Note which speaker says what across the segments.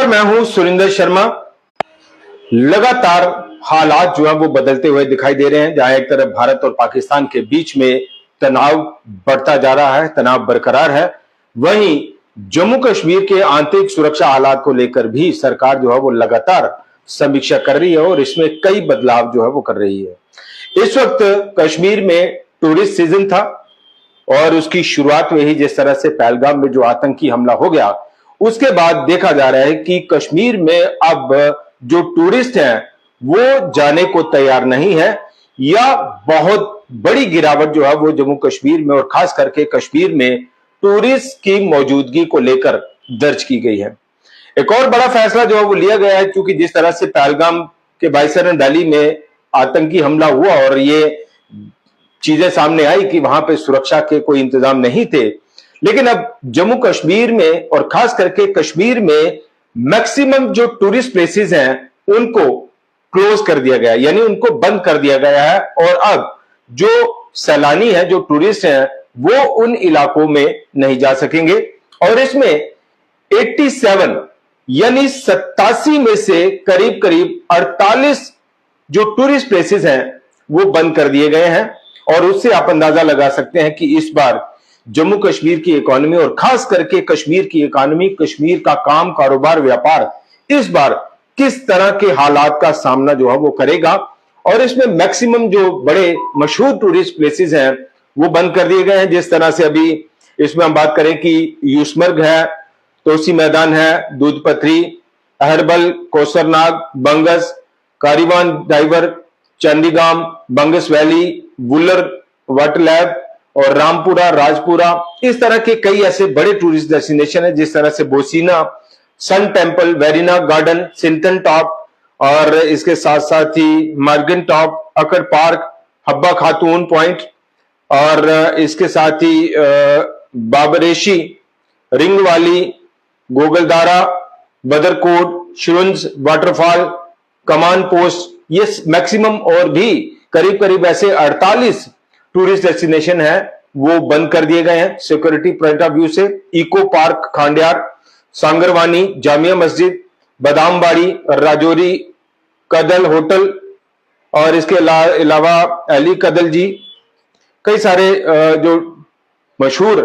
Speaker 1: नमस्कार, मैं हूं सुरिंदर शर्मा। लगातार हालात जो है वो बदलते हुए दिखाई दे रहे हैं, जहां एक तरफ भारत और पाकिस्तान के बीच में तनाव बढ़ता जा रहा है, तनाव बरकरार है। वहीं जम्मू कश्मीर के आंतरिक सुरक्षा हालात को लेकर भी सरकार जो है वो लगातार समीक्षा कर रही है और इसमें कई बदलाव जो है वो कर रही है। इस वक्त कश्मीर में टूरिस्ट सीजन था और उसकी शुरुआत हुई जिस तरह से पहलगाम में जो आतंकी हमला हो गया, उसके बाद देखा जा रहा है कि कश्मीर में अब जो टूरिस्ट हैं वो जाने को तैयार नहीं है, या बहुत बड़ी गिरावट जो है वो जम्मू कश्मीर में और खास करके कश्मीर में टूरिस्ट की मौजूदगी को लेकर दर्ज की गई है। एक और बड़ा फैसला जो है वो लिया गया है, क्योंकि जिस तरह से पहलगाम के बाईसरन वैली में आतंकी हमला हुआ और ये चीजें सामने आई कि वहां पे सुरक्षा के कोई इंतजाम नहीं थे, लेकिन अब जम्मू कश्मीर में और खास करके कश्मीर में मैक्सिमम जो टूरिस्ट प्लेसेस हैं उनको क्लोज कर दिया गया, यानी उनको बंद कर दिया गया है। और अब जो सैलानी है, जो टूरिस्ट हैं, वो उन इलाकों में नहीं जा सकेंगे। और इसमें 87 यानी 87 में से करीब करीब 48 जो टूरिस्ट प्लेसेस हैं वो बंद कर दिए गए हैं। और उससे आप अंदाजा लगा सकते हैं कि इस बार जम्मू कश्मीर की इकोनॉमी और खास करके कश्मीर की इकोनॉमी, कश्मीर का काम, कारोबार, व्यापार इस बार किस तरह के हालात का सामना जो है वो करेगा। और इसमें मैक्सिमम जो बड़े मशहूर टूरिस्ट प्लेसेस हैं वो बंद कर दिए गए हैं। जिस तरह से अभी इसमें हम बात करें कि यूसमर्ग है, तोसी मैदान है, दूध पथरी, Aharbal, कोसरनाग, बंगस, कारीवान driver, चंडीगाम, बंगस valley, Wular water lab और रामपुरा, राजपुरा, इस तरह के कई ऐसे बड़े टूरिस्ट डेस्टिनेशन है। जिस तरह से बोसीना, सन टेम्पल, वेरिना गार्डन, सिंटन टॉप और इसके साथ साथ ही मार्गन टॉप, अकर पार्क, हब्बा खातून पॉइंट और इसके साथ ही बाबरेशी, रिंग वाली, गोगलदारा, बदरकोट, शुरुंज वाटरफॉल, कमान पोस्ट, ये मैक्सिमम और भी करीब करीब ऐसे 48 टूरिस्ट डेस्टिनेशन है वो बंद कर दिए गए हैं सिक्योरिटी पॉइंट ऑफ व्यू से। इको पार्क खांडियार, सांगरवानी, जामिया मस्जिद, बादामबाड़ी, राजौरी, कदल होटल और इसके अलावा अली कदल जी, कई सारे जो मशहूर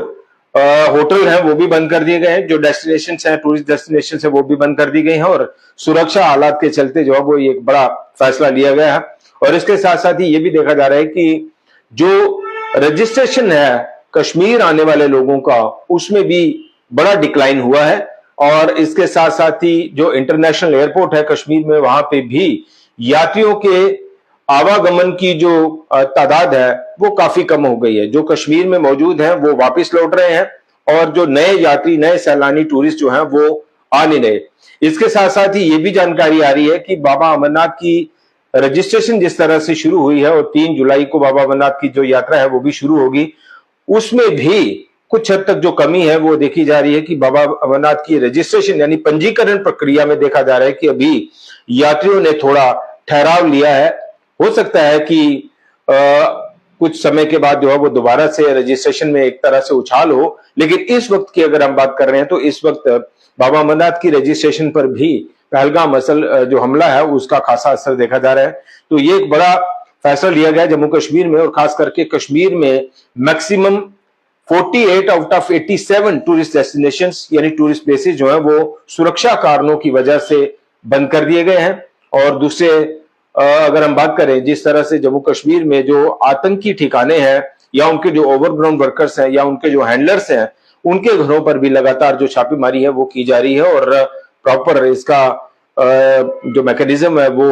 Speaker 1: होटल हैं वो भी बंद कर दिए गए हैं। जो डेस्टिनेशन हैं, टूरिस्ट डेस्टिनेशन है, वो भी बंद कर दी गई हैं। और सुरक्षा हालात के चलते जो है वो एक बड़ा फैसला लिया गया है। और इसके साथ साथ ही ये भी देखा जा रहा है कि जो रजिस्ट्रेशन है कश्मीर आने वाले लोगों का, उसमें भी बड़ा डिक्लाइन हुआ है। और इसके साथ साथ ही जो इंटरनेशनल एयरपोर्ट है कश्मीर में, वहां पे भी यात्रियों के आवागमन की जो तादाद है वो काफी कम हो गई है। जो कश्मीर में मौजूद हैं वो वापस लौट रहे हैं और जो नए यात्री, नए सैलानी टूरिस्ट जो हैं वो आ नहीं रहे। इसके साथ साथ ही ये भी जानकारी आ रही है कि बाबा अमरनाथ की रजिस्ट्रेशन जिस तरह से शुरू हुई है और 3 जुलाई को बाबा अमरनाथ की जो यात्रा है वो भी शुरू होगी, उसमें भी कुछ हद तक जो कमी है वो देखी जा रही है कि बाबा अमरनाथ की रजिस्ट्रेशन यानी पंजीकरण प्रक्रिया में देखा जा रहा है कि अभी यात्रियों ने थोड़ा ठहराव लिया है। हो सकता है कि कुछ समय के बाद जो है वो दोबारा से रजिस्ट्रेशन में एक तरह से उछाल हो, लेकिन इस वक्त की अगर हम बात कर रहे हैं तो इस वक्त बाबा अमरनाथ की रजिस्ट्रेशन पर भी पहलगाम असल जो हमला है उसका खासा असर देखा जा रहा है। तो ये एक बड़ा फैसला लिया गया जम्मू कश्मीर में और खास करके कश्मीर में maximum 48 out of 87 tourist destinations यानी टूरिस्ट प्लेसेस जो है वो सुरक्षा कारणों की वजह से बंद कर दिए गए हैं। और दूसरे अगर हम बात करें जिस तरह से जम्मू कश्मीर में जो आतंकी ठिकाने हैं या उनके जो ओवरग्राउंड वर्कर्स हैं या उनके जो हैंडलर्स हैं, उनके घरों पर भी लगातार जो छापेमारी है वो की जा रही है। और प्रॉपर इसका जो मैकेनिज्म है वो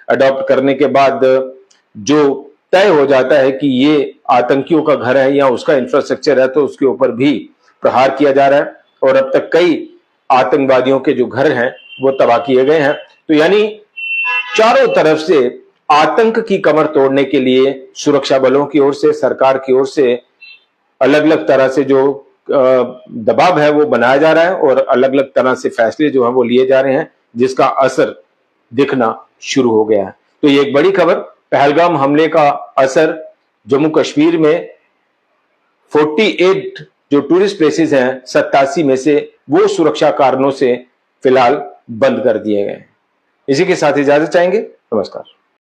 Speaker 1: अडॉप्ट करने के बाद जो तय हो जाता है कि ये आतंकियों का घर है या उसका इंफ्रास्ट्रक्चर है, तो उसके ऊपर भी प्रहार किया जा रहा है। और अब तक कई आतंकवादियों के जो घर हैं वो तबाह किए गए हैं। तो यानी चारों तरफ से आतंक की कमर तोड़ने के लिए सुरक्षा बलों की ओर से, सरकार की ओर से अलग अलग तरह से जो दबाव है वो बनाया जा रहा है और अलग अलग तरह से फैसले जो है वो लिए जा रहे हैं, जिसका असर दिखना शुरू हो गया है। तो ये एक बड़ी खबर, पहलगाम हमले का असर जम्मू कश्मीर में 48 जो टूरिस्ट प्लेसेस हैं 87 में से वो सुरक्षा कारणों से फिलहाल बंद कर दिए गए हैं। इसी के साथ इजाजत चाहेंगे। नमस्कार।